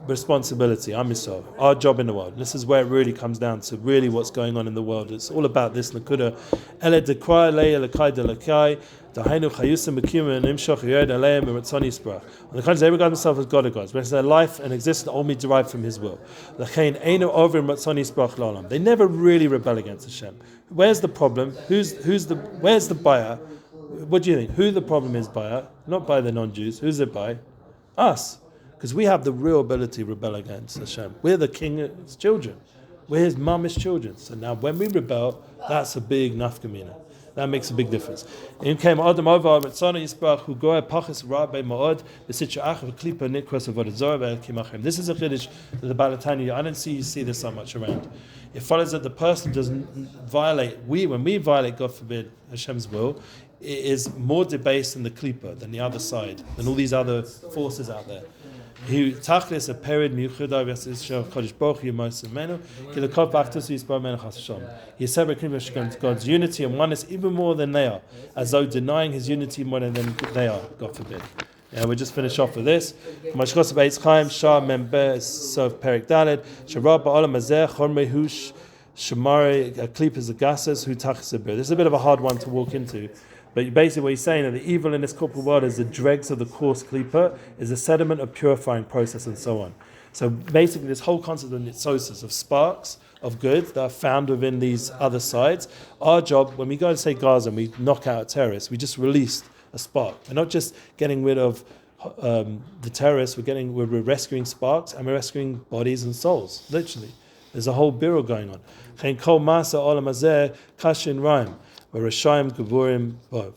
responsibility, Am Yisrael, our job in the world. This is where it really comes down to really what's going on in the world. It's all about this Nakuda. On the contrary, they regard themselves as God of gods, because their life and existence only derived from His will. They never really rebel against Hashem. Where's the problem? Where's the buyer? what do you think? Who the problem is by us? Not by the non-Jews. Who's it by? Us. Because we have the real ability to rebel against Hashem. We're the king's children. We're his mamish children. So now when we rebel, that's a big nafkamina. That makes a big difference. In came Adam over Mitzana Yisparach who goa pachas rabbe maod b'sitchach v'klipa nikros avodah zarah v'elkim. This is a chiddush that the Balatanya. I don't see this so much around. It follows that the person doesn't violate. When we violate, God forbid, Hashem's will, it is more debased in the klipa than the other side, than all these other forces out there. He tachlis a period miuchadai v'asishel kodesh baruch hu yemosimenu kilakov b'achtus yisbar men chashem. He is separate God's unity and oneness even more than they are, as though denying His unity more than they are. God forbid. Yeah, we'll just finish off with this. Mashchos b'yitzchaim shah member of Perek David sharab ba'olam hazeh chormei hush shamari klipas agasas hu tachlis a bir. This is a bit of a hard one to walk into. But basically what he's saying is the evil in this corporal world is the dregs of the coarse klipa, is a sediment of purifying process and so on. So basically this whole concept of nitzosis, of sparks of good that are found within these other sides, our job, when we go to say Gaza and we knock out terrorists, we just released a spark. We're not just getting rid of the terrorists, we're rescuing sparks and we're rescuing bodies and souls, literally. There's a whole bureau going on. For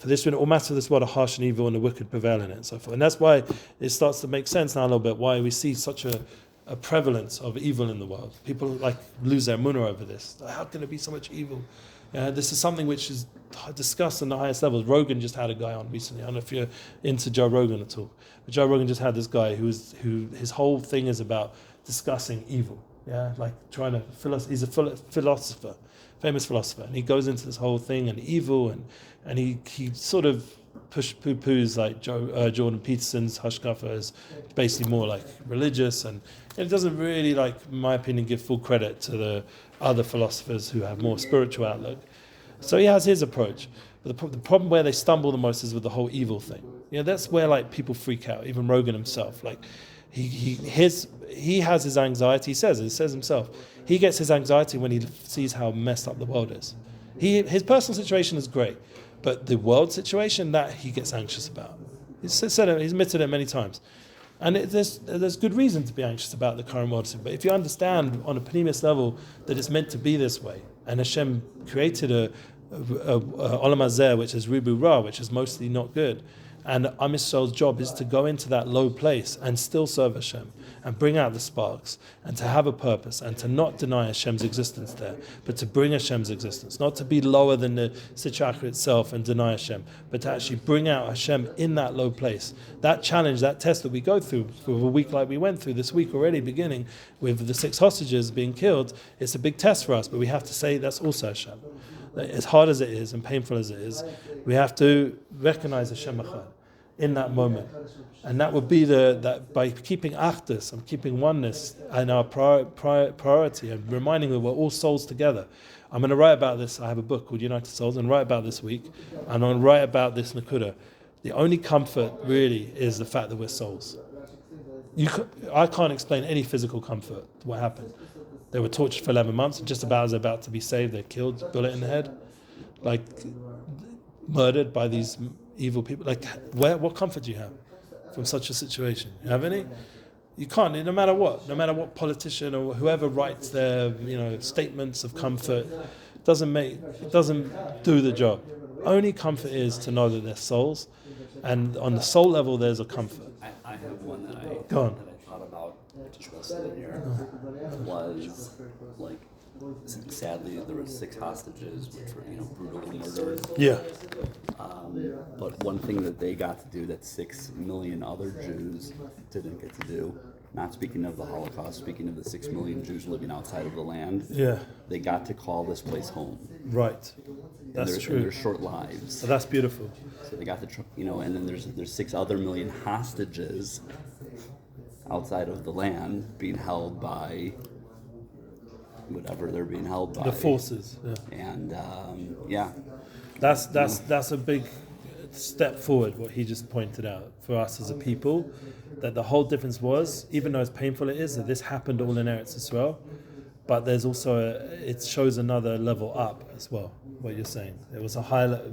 this reason, all matters of this world are harsh and evil, and the wicked prevail in it, and so forth. And that's why it starts to make sense now a little bit why we see such a prevalence of evil in the world. People like lose their munah over this. How can there be so much evil? This is something which is discussed on the highest levels. Rogan just had a guy on recently. I don't know if you're into Joe Rogan at all, but Joe Rogan just had this guy who his whole thing is about discussing evil. Yeah, like trying to he's a philosopher. Famous philosopher, and he goes into this whole thing and evil, and he sort of poo-poos like Jordan Peterson's Hashkafa is basically more like religious, and it doesn't really, like, in my opinion, give full credit to the other philosophers who have more spiritual outlook. So he has his approach, but the problem where they stumble the most is with the whole evil thing. That's where like people freak out. Even Rogan himself, like he has his anxiety. He says himself. He gets his anxiety when he sees how messed up the world is. His personal situation is great, but the world situation, that he gets anxious about. He's admitted it many times. And there's good reason to be anxious about the current world. But if you understand on a pneumius level that it's meant to be this way, and Hashem created a olam hazeh, which is ribu ra, which is mostly not good, and Am Yisrael's job is to go into that low place and still serve Hashem and bring out the sparks and to have a purpose and to not deny Hashem's existence there, but to bring Hashem's existence, not to be lower than the Sichakra itself and deny Hashem, but to actually bring out Hashem in that low place. That challenge, that test that we go through for a week like we went through this week already, beginning with the 6 hostages being killed, it's a big test for us, but we have to say that's also Hashem. As hard as it is and painful as it is, we have to recognize Hashem Echad in that moment. And that would be that by keeping Achdus and keeping oneness and our priority and reminding that we're all souls together. I'm going to write about this. I have a book called United Souls and write about this week. And I'm going to write about this Nakuda. The only comfort really is the fact that we're souls. I can't explain any physical comfort to what happened. They were tortured for 11 months, and just about as they're about to be saved, they're killed, bullet in the head, like murdered by these evil people. Like, what comfort do you have from such a situation? You have any? You can't. No matter what politician or whoever writes their statements of comfort, it doesn't do the job. Only comfort is to know that they're souls, and on the soul level, there's a comfort. I have one that I thought about just listening here was like, sadly there were 6 hostages which were brutally murdered. Yeah. But one thing that they got to do that 6 million other Jews didn't get to do, not speaking of the Holocaust, speaking of the 6 million Jews living outside of the land, they got to call this place home. Right. That's true. In their short lives. So that's beautiful. So they got to, and then there's 6 other million hostages outside of the land being held by whatever they're being held by. The forces. Yeah. And That's a big step forward, what he just pointed out for us as a people, that the whole difference was, even though as painful it is, that this happened all in Eretz Yisrael, but there's also it shows another level up as well. what you're saying. It was a highlight.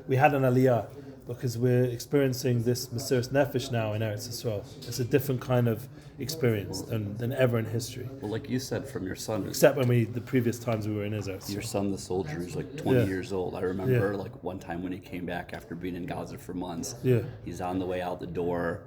We had an Aliyah because we're experiencing this Mesiras Nefesh now in Eretz Yisrael. It's a different kind of experience than ever in history. Well, like you said, from your son. Except when the previous times we were in Israel. Your son, the soldier, who's like 20 years old. I remember like one time when he came back after being in Gaza for months. Yeah. He's on the way out the door.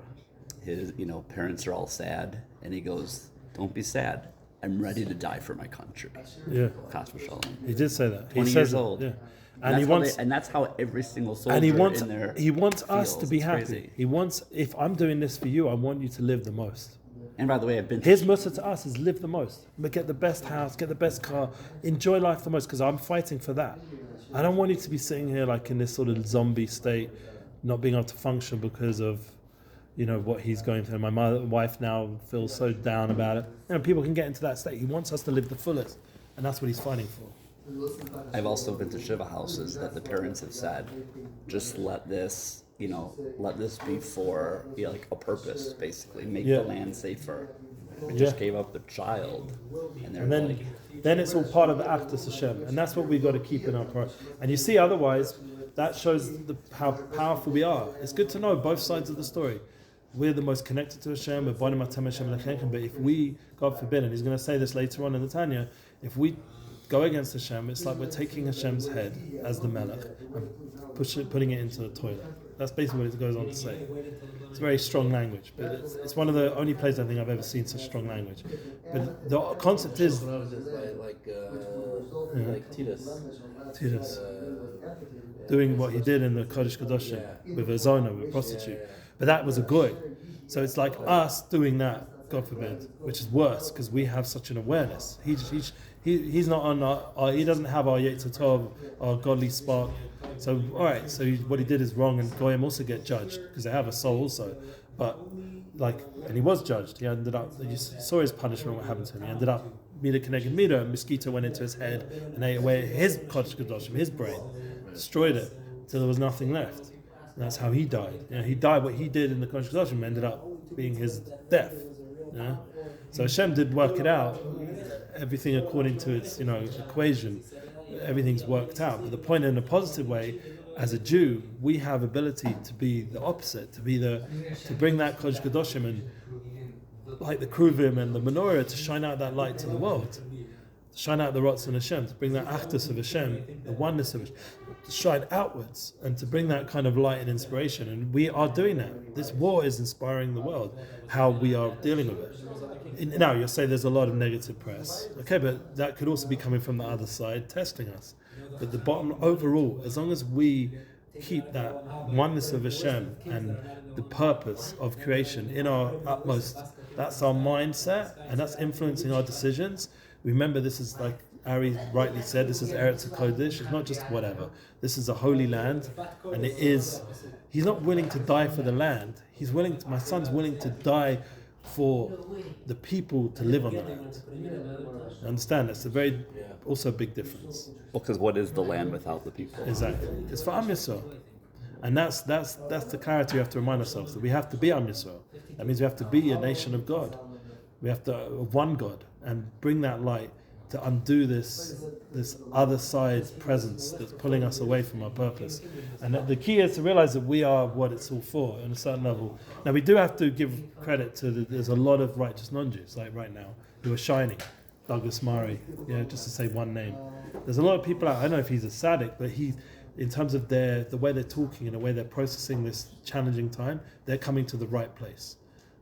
His parents are all sad, and he goes, "Don't be sad. I'm ready to die for my country." Yeah. Chas v'shalom. He did say that. 20 years old. Yeah. And that's how every single soldier in there he wants us to be It's happy. crazy. He wants, if I'm doing this for you, I want you to live the most. And by the way, I've been His mussar to us is live the most. But get the best house, get the best car, enjoy life the most, because I'm fighting for that. I don't want you to be sitting here like in this sort of zombie state, not being able to function because of, what he's going through. My wife now feels so down about it. People can get into that state. He wants us to live the fullest, and that's what he's fighting for. I've also been to Shiva houses that the parents have said, just let this be for like a purpose, basically, make the land safer. We just gave up the child, and then it's all part of the Achdut Hashem, and that's what we got to keep in our part. And you see, otherwise, that shows how powerful we are. It's good to know both sides of the story. We're the most connected to Hashem. We're Bonim Atem Hashem Lechenkem. But if we, God forbid, and he's going to say this later on in the Tanya, if we go against Hashem, it's like we're taking Hashem's head as the Melech and putting it into the toilet. That's basically what it goes on to say. It's very strong language, but it's one of the only places I think I've ever seen such strong language. But the concept is like Titus doing what he did in the Kodesh Kodashim with a zona, with a prostitute. But that was a goy. So it's like us doing that, God forbid, which is worse because we have such an awareness. He's not on he doesn't have our YITZCHAK, our godly spark. So what he did is wrong, and goyim also get judged because they have a soul also. But and he was judged. He ended up. You saw his punishment. What happened to him? He ended up Mida Keneged Mida. A mosquito went into his head and ate away his Kodesh Kodashim, his brain, destroyed it till there was nothing left. And that's how he died. He died. What he did in the Kodesh Kodashim ended up being his death. So Hashem did work it out. Everything according to its equation. Everything's worked out. But the point in a positive way, as a Jew, we have ability to be the opposite, to bring that Kodesh Kodashim and like the Kruvim and the menorah to shine out that light to the world, to shine out the Ratzon Hashem, to bring that Achdus of Hashem, the oneness of Hashem, to shine outwards and to bring that kind of light and inspiration. And we are doing that. This war is inspiring the world, how we are dealing with it. Now, you'll say there's a lot of negative press. Okay, but that could also be coming from the other side, testing us. But the bottom, overall, as long as we keep that oneness of Hashem and the purpose of creation in our utmost, that's our mindset, and that's influencing our decisions. Remember, this is like Ari rightly said, this is Eretz HaKodesh. It's not just whatever. This is a holy land, and it is. He's not willing to die for the land. My son's willing to die for the people to live on the land. I understand that's a very also a big difference. Well, because what is the land without the people? Exactly. It's for Am Yisrael. And that's the clarity we have to remind ourselves, that we have to be Am Yisrael. That means we have to be a nation of God. We have to one God and bring that light to undo this other side's presence that's pulling us away from our purpose. And the key is to realize that we are what it's all for on a certain level. Now we do have to give credit to there's a lot of righteous non-Jews, like right now, who are shining. Douglas Murray, just to say one name. There's a lot of people out, I don't know if he's a Sadiq, but in terms of the way they're talking and the way they're processing this challenging time, they're coming to the right place,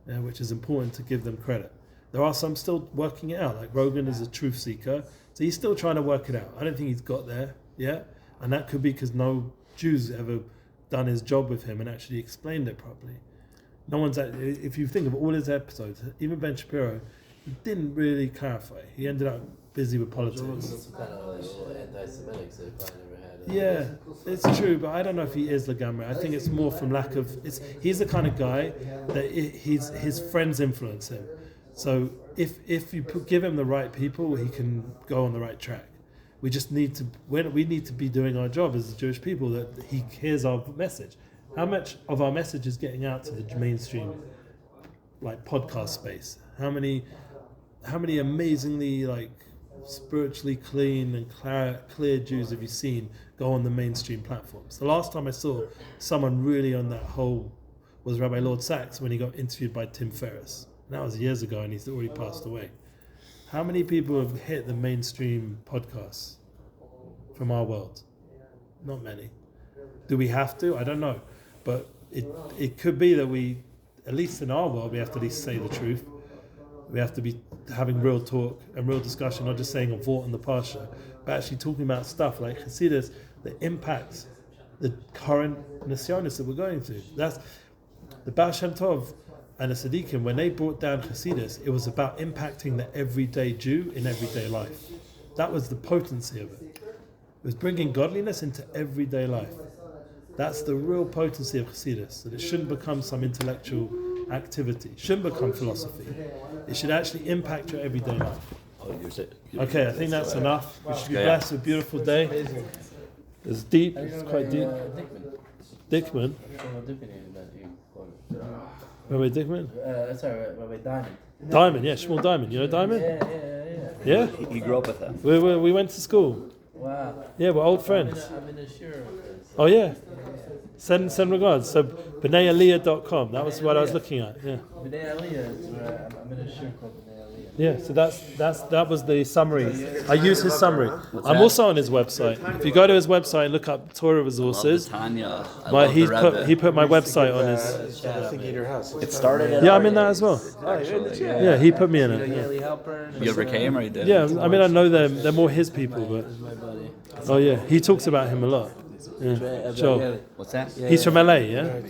which is important to give them credit. There are some still working it out, like Rogan is a truth seeker, so he's still trying to work it out. I don't think he's got there yet, and that could be because no Jews ever done his job with him and actually explained it properly. No one's, if you think of all his episodes, even Ben Shapiro, he didn't really clarify. He ended up busy with politics. Some kind of anti-Semitic, so he probably never had. Yeah, it's true, but I don't know if he is Legamre. I think it's more from lack of. He's the kind of guy that his friends influence him. So if you give him the right people, he can go on the right track. We just need to be doing our job as the Jewish people, that he hears our message. How much of our message is getting out to the mainstream, like podcast space? How many amazingly spiritually clean and clear Jews have you seen go on the mainstream platforms? The last time I saw someone really on that whole was Rabbi Lord Sachs when he got interviewed by Tim Ferriss. And that was years ago and he's already passed away. How many people have hit the mainstream podcasts from our world? Not many. Do we have to? I don't know. But it could be that we, at least in our world, we have to at least say the truth. We have to be having real talk and real discussion, not just saying a vort on the parsha, but actually talking about stuff like Chassidus that impacts the current Nisyonis that we're going through. That's the Baal Shem Tov and the Tzaddikim, when they brought down Chassidus, it was about impacting the everyday Jew in everyday life. That was the potency of it. It was bringing godliness into everyday life. That's the real potency of Chassidus, that it shouldn't become some intellectual activity. It shouldn't become philosophy. It should actually impact your everyday life. Okay, I think that's enough. We should be blessed with a beautiful day. It's deep, it's quite deep. Dickman? Rabbi Dickman? Sorry, Rabbi Diamond. Diamond, yeah, Shmuel Diamond. You know Diamond? Yeah. Yeah? He grew up with him. We went to school. Wow. Yeah, we're old friends. I'm in a sure. Oh yeah. Send regards. So BneiAliyah.com. That was what I was looking at. Yeah. B'nai Aliyah is where I'm in a sure called B'nai Aliyah. Yeah. So that was the summary. I use his summary. I'm also on his website. If you go to his website and look up Torah resources, Tanya. he put my website on his. Thinking your house. It started at Yeah, I'm in that as well. actually. Yeah, he put me in it. Yeah. You ever came or you did? Yeah, I mean I know them. They're more his people, but My buddy. oh yeah, he talks about him a lot. Yeah. Sure. What's that? He's from LA, yeah.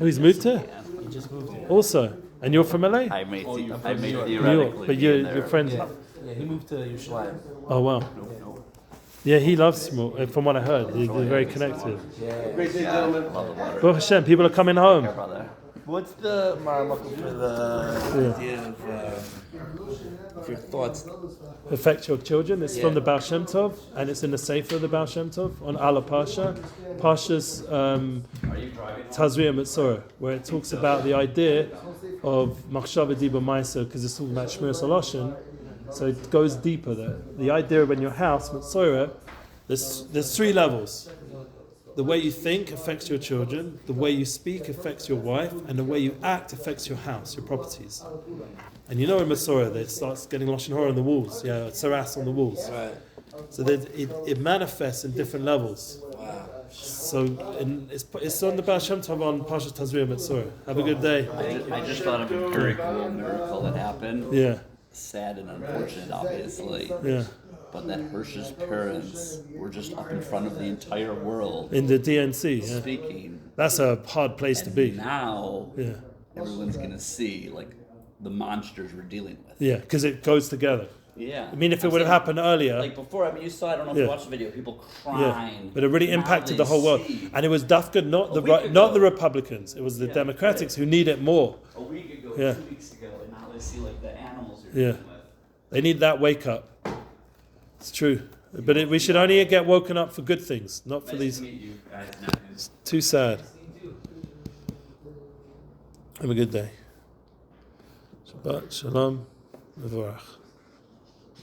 Oh, he's moved here. He just moved here. Also, and you're from LA? I may New theoretically York, but be in you're there. friends. Yeah, he moved to Yerushalayim. Oh wow. Yeah, he loves Shmuel. From what I heard, they're very connected. Great day, gentlemen. Baruch Hashem, people are coming home. Brother. What's the marmuk for the idea of your thoughts? Affect your children. It's from the Baal Shem Tov, and it's in the Sefer of the Baal Shem Tov on Ala Pasha, Pasha's Tazria Mitzorah, where it talks about the idea of Machshava Diba Maisa, because it's talking about Shmir Saloshin. So it goes deeper there. The idea of in your house, Mitzorah, there's three levels. The way you think affects your children, the way you speak affects your wife, and the way you act affects your house, your properties. And you know in Masorah, it starts getting Lashon Hara on the walls, Saras on the walls. Right. So that it manifests in different levels. Wow. So it's on the Baal Shem Tov on Pasha Tazria Mitzorah. Have a good day. I just thought of a very cool miracle that happened. Yeah, Sad and unfortunate, obviously. yeah. But that Hirsch's parents were just up in front of the entire world In the DNC, yeah. speaking. That's a hard place to be. Now Yeah, everyone's gonna see like the monsters we're dealing with. yeah, because it goes together. Yeah. I mean, if it I'm would have saying, happened earlier, like before, I mean, you saw. I don't know if Yeah. you watched the video. People yeah, crying. but it really Now impacted they the whole world. see. And it was Dafka, not the week not ago. the Republicans. It was the Democrats who need it more. A week ago, Yeah. 2 weeks ago, and now they see like the animals you're Yeah. dealing with. They need that wake up. It's true. But we should only get woken up for good things, not for Nice these. to meet you guys. It's too sad. Have a good day. Shabbat Shalom. Mevorach.